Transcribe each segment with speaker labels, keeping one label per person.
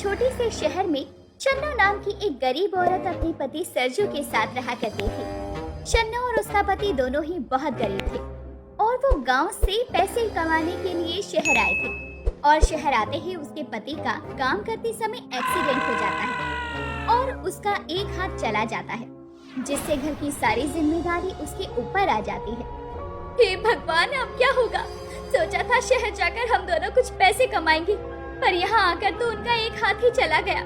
Speaker 1: छोटे से शहर में शन्नो नाम की एक गरीब औरत अपने पति सरजू के साथ रहा करती थी। शन्नो और उसका पति दोनों ही बहुत गरीब थे और वो गांव से पैसे कमाने के लिए शहर आए थे। और शहर आते ही उसके पति का काम करते समय एक्सीडेंट हो जाता है और उसका एक हाथ चला जाता है, जिससे घर की सारी जिम्मेदारी उसके ऊपर आ जाती है। हे भगवान, अब क्या होगा? सोचा था शहर जाकर हम दोनों कुछ पैसे कमाएंगे, पर यहाँ आकर तो उनका एक हाथ ही चला गया।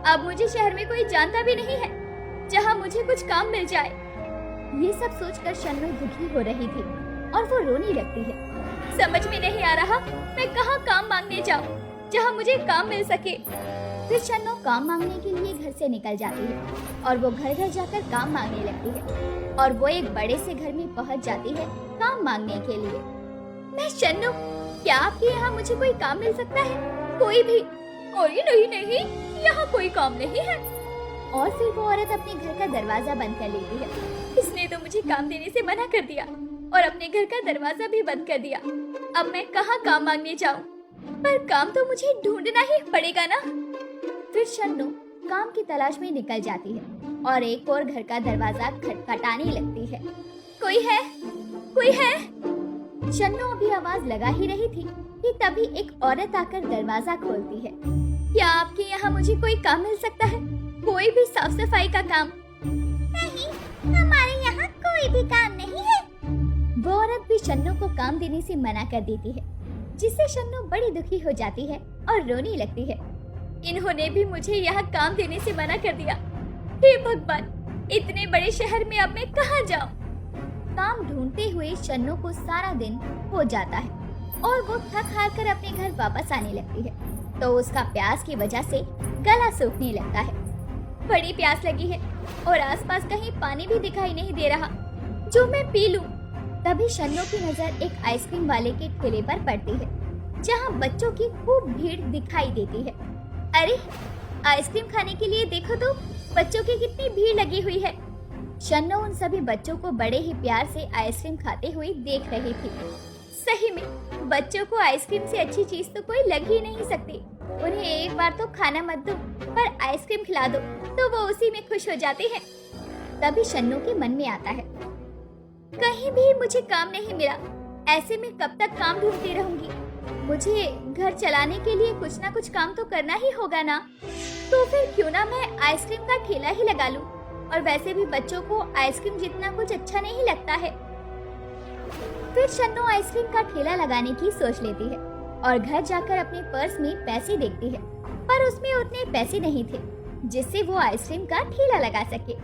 Speaker 1: अब मुझे शहर में कोई जानता भी नहीं है जहाँ मुझे कुछ काम मिल जाए। ये सब सोचकर शन्नो दुखी हो रही थी और वो रोने लगती है। समझ में नहीं आ रहा मैं कहाँ काम मांगने जाऊँ जहाँ मुझे काम मिल सके। फिर शन्नो काम मांगने के लिए घर से निकल जाती है और वो घर घर जाकर काम मांगने लगती है और वो एक बड़े से घर में पहुँच जाती है काम मांगने के लिए। मैं शन्नो, क्या आपके यहाँ मुझे कोई काम मिल सकता है? कोई भी? अरे नहीं नहीं, यहाँ कोई काम नहीं है। और फिर वो औरत अपने घर का दरवाजा बंद कर लेती है। इसने तो मुझे काम देने से मना कर दिया और अपने घर का दरवाजा भी बंद कर दिया। अब मैं कहाँ काम मांगने जाऊँ? पर काम तो मुझे ढूंढना ही पड़ेगा ना। फिर शन्नो काम की तलाश में निकल जाती है और एक और घर का दरवाजा खटखटाने लगती है। कोई है? कोई है? शन्नो अभी आवाज लगा ही रही थी कि तभी एक औरत आकर दरवाजा खोलती है। क्या आपके यहाँ मुझे कोई काम मिल सकता है? कोई भी साफ सफाई का काम? नहीं, हमारे यहाँ कोई भी काम नहीं है। वो औरत भी शन्नो को काम देने से मना कर देती है, जिससे शन्नो बड़ी दुखी हो जाती है और रोने लगती है। इन्होंने भी मुझे यहाँ काम देने से मना कर दिया। हे भगवान, इतने बड़े शहर में अब मैं कहाँ जाऊँ? काम ढूंढते हुए शन्नो को सारा दिन हो जाता है और वो थक हार कर अपने घर वापस आने लगती है, तो उसका प्यास की वजह से गला सूखने लगता है। बड़ी प्यास लगी है और आसपास कहीं पानी भी दिखाई नहीं दे रहा जो मैं पी लूं। तभी शन्नो की नजर एक आइसक्रीम वाले के ठेले पर पड़ती है, जहां बच्चों की खूब भीड़ दिखाई देती है। अरे, आइसक्रीम खाने के लिए देखो तो बच्चों की कितनी भीड़ लगी हुई है। शन्नो उन सभी बच्चों को बड़े ही प्यार से आइसक्रीम खाते हुए देख रही थी। सही में बच्चों को आइसक्रीम से अच्छी चीज तो कोई लग ही नहीं सकती। उन्हें एक बार तो खाना मत दो, पर आइसक्रीम खिला दो तो वो उसी में खुश हो जाते हैं। तभी शन्नो के मन में आता है, कहीं भी मुझे काम नहीं मिला, ऐसे में कब तक काम ढूंढती रहूंगी? मुझे घर चलाने के लिए कुछ ना कुछ काम तो करना ही होगा ना। तो फिर क्यों ना मैं आइसक्रीम का ठेला ही लगा लूं। और वैसे भी बच्चों को आइसक्रीम जितना कुछ अच्छा नहीं लगता है। फिर शन्नो आइसक्रीम का ठेला लगाने की सोच लेती है और घर जाकर अपने पर्स में पैसे देखती है, पर उसमें उतने पैसे नहीं थे जिससे वो आइसक्रीम का ठेला लगा सके।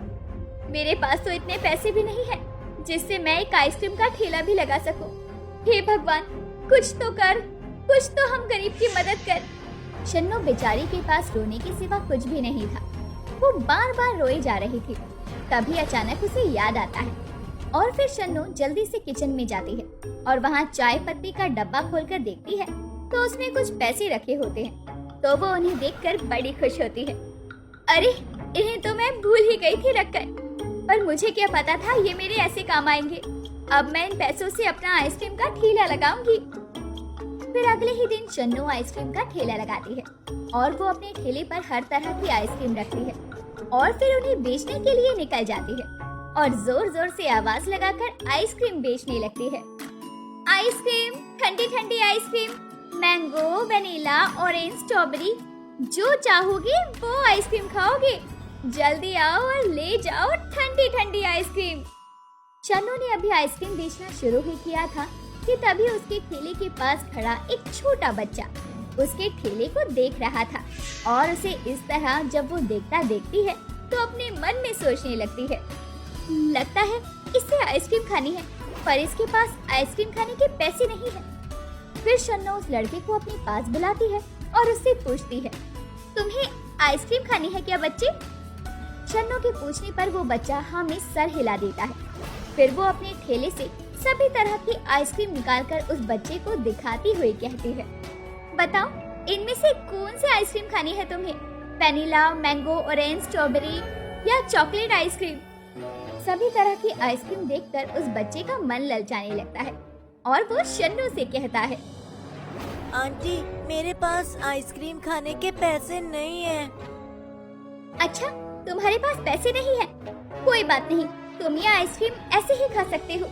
Speaker 1: मेरे पास तो इतने पैसे भी नहीं है जिससे मैं एक आइसक्रीम का ठेला भी लगा सकूं। हे भगवान, कुछ तो कर, कुछ तो हम गरीब की मदद कर। शन्नो बेचारी के पास रोने के सिवा कुछ भी नहीं था। वो बार बार रोई जा रही थी। तभी अचानक उसे याद आता है और फिर शन्नो जल्दी से किचन में जाती है और वहाँ चाय पत्ती का डब्बा खोलकर देखती है तो उसमें कुछ पैसे रखे होते हैं, तो वो उन्हें देखकर बड़ी खुश होती है। अरे, इन्हें तो मैं भूल ही गई थी रखकर, पर मुझे क्या पता था ये मेरे ऐसे काम आएंगे। अब मैं इन पैसों से अपना आइसक्रीम का ठेला लगाऊंगी। फिर अगले ही दिन शन्नो आइसक्रीम का ठेला लगाती है और वो अपने ठेले पर हर तरह की आइसक्रीम रखती है और फिर उन्हें बेचने के लिए निकल जाती है और जोर जोर से आवाज लगाकर आइसक्रीम बेचने लगती है। आइसक्रीम, ठंडी ठंडी ice cream, mango, vanilla, orange, strawberry, जो चाहोगे वो आइसक्रीम खाओगे। जल्दी आओ और ले जाओ ठंडी ठंडी आइसक्रीम। शन्नो ने अभी आइसक्रीम बेचना शुरू ही किया था कि तभी उसके ठेले के पास खड़ा एक छोटा बच्चा उसके ठेले को देख रहा था और उसे इस तरह जब वो देखती है तो अपने मन में सोचने लगती है, लगता है इसे आइसक्रीम खानी है, पर इसके पास आइसक्रीम खाने के पैसे नहीं है। फिर शन्नो उस लड़के को अपने पास बुलाती है और उससे पूछती है, तुम्हें आइसक्रीम खानी है क्या बच्चे? शन्नो के पूछने पर वो बच्चा हाँ में सर हिला देता है। फिर वो अपने ठेले से सभी तरह की आइसक्रीम निकालकर उस बच्चे को दिखाती हुई कहती है, बताओ इनमें से कौन सी आइसक्रीम खानी है तुम्हें? वेनिला, मैंगो, ऑरेंज, स्ट्रॉबेरी या चॉकलेट आइसक्रीम? सभी तरह की आइसक्रीम देखकर उस बच्चे का मन ललचाने लगता है और वो शन्नो से कहता है,
Speaker 2: आंटी, मेरे पास आइसक्रीम खाने के पैसे नहीं है।
Speaker 1: अच्छा, तुम्हारे पास पैसे नहीं है? कोई बात नहीं, तुम ये आइसक्रीम ऐसे ही खा सकते हो।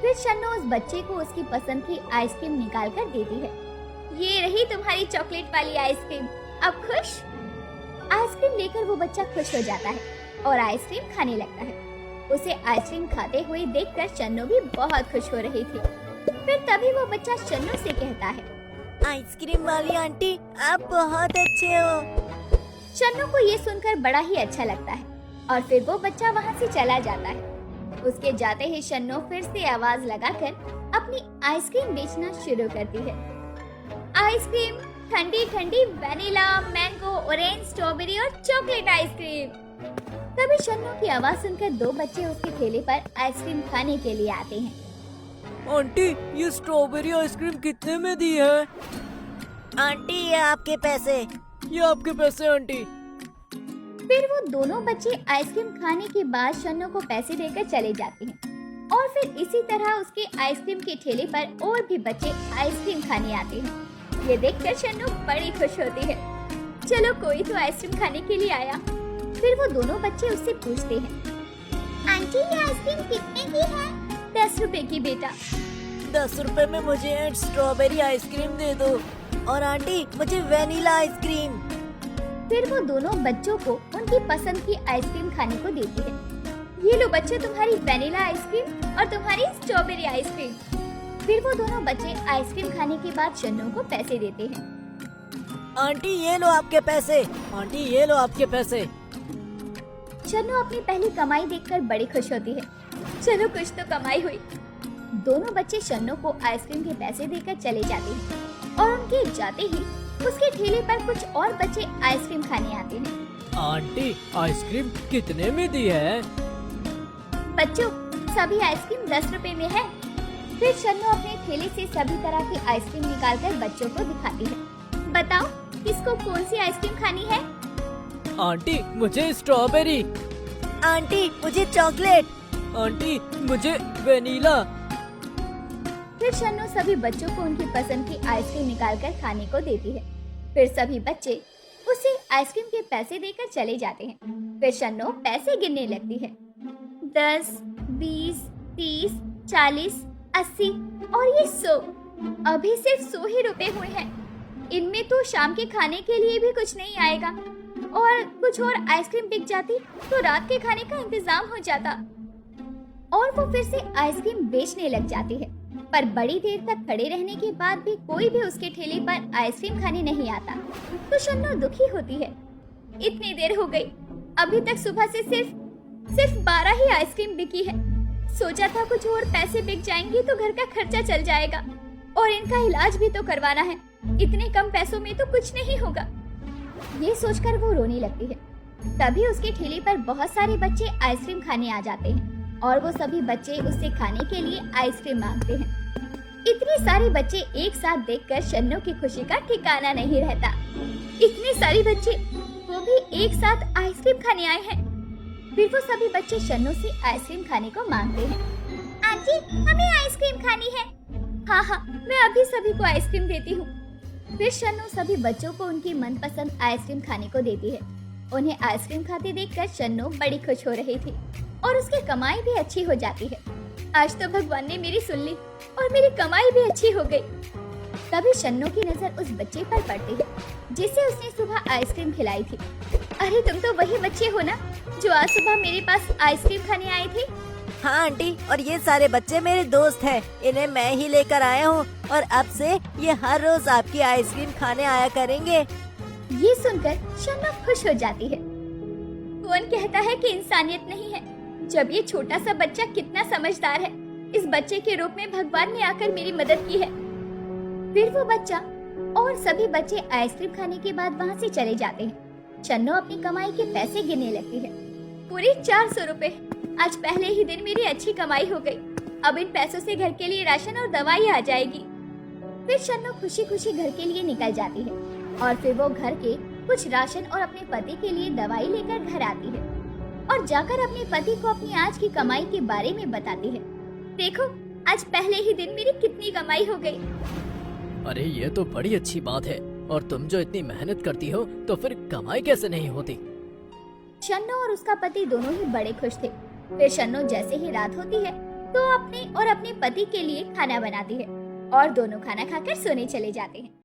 Speaker 1: फिर शन्नो उस बच्चे को उसकी पसंद की आइसक्रीम निकाल कर देती है। ये रही तुम्हारी चॉकलेट वाली आइसक्रीम, अब खुश? आइसक्रीम लेकर वो बच्चा खुश हो जाता है और आइसक्रीम खाने लगता है। उसे आइसक्रीम खाते हुए देखकर शन्नो भी बहुत खुश हो रही थी। फिर तभी वो बच्चा शन्नो से कहता है,
Speaker 2: आइसक्रीम वाली आंटी, आप बहुत अच्छे हो।
Speaker 1: शन्नो को ये सुनकर बड़ा ही अच्छा लगता है और फिर वो बच्चा वहाँ से चला जाता है। उसके जाते ही शन्नो फिर से आवाज लगाकर अपनी आइसक्रीम बेचना शुरू करती है। आइसक्रीम, ठंडी ठंडी वैनिला, मैंगो, ऑरेंज, स्ट्रॉबेरी और चॉकलेट आइसक्रीम। तभी शन्नो की आवाज सुनकर दो बच्चे उसके ठेले पर आइसक्रीम खाने के लिए आते हैं।
Speaker 2: आंटी, ये स्ट्रॉबेरी आइसक्रीम कितने में दी है? आंटी, ये आपके पैसे। ये आपके पैसे आंटी।
Speaker 1: फिर वो दोनों बच्चे आइसक्रीम खाने के बाद शन्नो को पैसे देकर चले जाते हैं और फिर इसी तरह उसके आइसक्रीम के ठेले पर और भी बच्चे आइसक्रीम खाने आते हैं। ये देखकर शन्नो बड़ी खुश होती है। चलो, कोई तो आइसक्रीम खाने के लिए आया। फिर वो दोनों बच्चे उससे पूछते हैं, आंटी, ये आइसक्रीम कितने की है? 10 रुपए की बेटा।
Speaker 2: 10 रुपए में मुझे स्ट्रॉबेरी आइसक्रीम दे दो और आंटी, मुझे वेनिला आइसक्रीम।
Speaker 1: फिर वो दोनों बच्चों को उनकी पसंद की आइसक्रीम खाने को देती है। ये लो बच्चे, तुम्हारी वेनिला आइसक्रीम और तुम्हारी स्ट्रॉबेरी आइसक्रीम। फिर वो दोनों बच्चे आइसक्रीम खाने के बाद शन्नो को पैसे देते हैं।
Speaker 2: आंटी, ये लो आपके पैसे। आंटी, ये लो आपके पैसे।
Speaker 1: शन्नो अपनी पहली कमाई देखकर बड़ी खुश होती है। चलो, कुछ तो कमाई हुई। दोनों बच्चे शन्नो को आइसक्रीम के पैसे देकर चले जाते हैं और उनके जाते ही उसके ठेले पर कुछ और बच्चे आइसक्रीम खाने आते हैं।
Speaker 2: आंटी, आइसक्रीम कितने में दी है?
Speaker 1: बच्चों, सभी आइसक्रीम 10 रुपए में है। फिर शन्नो अपने ठेले से सभी तरह की आइसक्रीम निकालकर बच्चों को दिखाती है। बताओ, किसको कौन सी आइसक्रीम खानी है?
Speaker 2: आंटी, मुझे स्ट्रॉबेरी। आंटी, मुझे चॉकलेट। आंटी, मुझे वेनिला।
Speaker 1: फिर शन्नो सभी बच्चों को उनकी पसंद की आइसक्रीम निकालकर खाने को देती है। फिर सभी बच्चे उसे आइसक्रीम के पैसे देकर चले जाते हैं। फिर शन्नो पैसे गिनने लगती है। 10, 20, 30, 40, 80 और ये 100। अभी सिर्फ 100 ही रुपए हुए हैं। इनमें तो शाम के खाने के लिए भी कुछ नहीं आएगा और कुछ और आइसक्रीम बिक जाती तो रात के खाने का इंतजाम हो जाता। और वो फिर से आइसक्रीम बेचने लग जाती है, पर बड़ी देर तक खड़े रहने के बाद भी कोई भी उसके ठेले पर आइसक्रीम खाने नहीं आता तो शन्नो दुखी होती है। इतनी देर हो गई, अभी तक सुबह से सिर्फ 12 ही आइसक्रीम बिकी है। सोचा था कुछ और पैसे बिक जाएंगे तो घर का खर्चा चल जाएगा और इनका इलाज भी तो करवाना है। इतने कम पैसों में तो कुछ नहीं होगा। ये सोचकर वो रोने लगती है। तभी उसके ठेले पर बहुत सारे बच्चे आइसक्रीम खाने आ जाते हैं और वो सभी बच्चे उससे खाने के लिए आइसक्रीम मांगते हैं। इतने सारे बच्चे एक साथ देखकर शन्नो की खुशी का ठिकाना नहीं रहता। इतने सारे बच्चे, वो भी एक साथ आइसक्रीम खाने आए हैं। फिर वो सभी बच्चे शन्नो से आइसक्रीम खाने को मांगते हैं। आंटी, हमें आइसक्रीम खानी है। हाँ हाँ, मैं अभी सभी को आइसक्रीम देती हूँ। फिर शन्नो सभी बच्चों को उनकी मनपसंद आइसक्रीम खाने को देती है। उन्हें आइसक्रीम खाते देखकर शन्नो बड़ी खुश हो रही थी और उसकी कमाई भी अच्छी हो जाती है। आज तो भगवान ने मेरी सुन ली और मेरी कमाई भी अच्छी हो गई। तभी शन्नो की नजर उस बच्चे पर पड़ती है जिसे उसने सुबह आइसक्रीम खिलाई थी। अरे, तुम तो वही बच्चे हो ना जो आज सुबह मेरे पास आइसक्रीम खाने आए थे?
Speaker 2: हाँ आंटी, और ये सारे बच्चे मेरे दोस्त हैं। इन्हें मैं ही लेकर आया हूँ और अब से ये हर रोज आपकी आइसक्रीम खाने आया करेंगे।
Speaker 1: ये सुनकर शन्नो खुश हो जाती है। कौन कहता है कि इंसानियत नहीं है, जब ये छोटा सा बच्चा कितना समझदार है। इस बच्चे के रूप में भगवान ने आकर मेरी मदद की है। फिर वो बच्चा और सभी बच्चे आइसक्रीम खाने के बाद वहाँ से चले जाते हैं। शन्नो अपनी कमाई के पैसे गिनने लगती है। पूरे 400 रुपए। आज पहले ही दिन मेरी अच्छी कमाई हो गई। अब इन पैसों से घर के लिए राशन और दवाई आ जाएगी। फिर शन्नो खुशी खुशी घर के लिए निकल जाती है और फिर वो घर के कुछ राशन और अपने पति के लिए दवाई लेकर घर आती है और जाकर अपने पति को अपनी आज की कमाई के बारे में बताती है। देखो, आज पहले ही दिन मेरी कितनी कमाई हो गई।
Speaker 3: अरे ये तो बड़ी अच्छी बात है। और तुम जो इतनी मेहनत करती हो तो फिर कमाई कैसे नहीं होती?
Speaker 1: शन्नो और उसका पति दोनों ही बड़े खुश थे। फिर शन्नो जैसे ही रात होती है तो अपने और अपने पति के लिए खाना बनाती है और दोनों खाना खाकर सोने चले जाते हैं।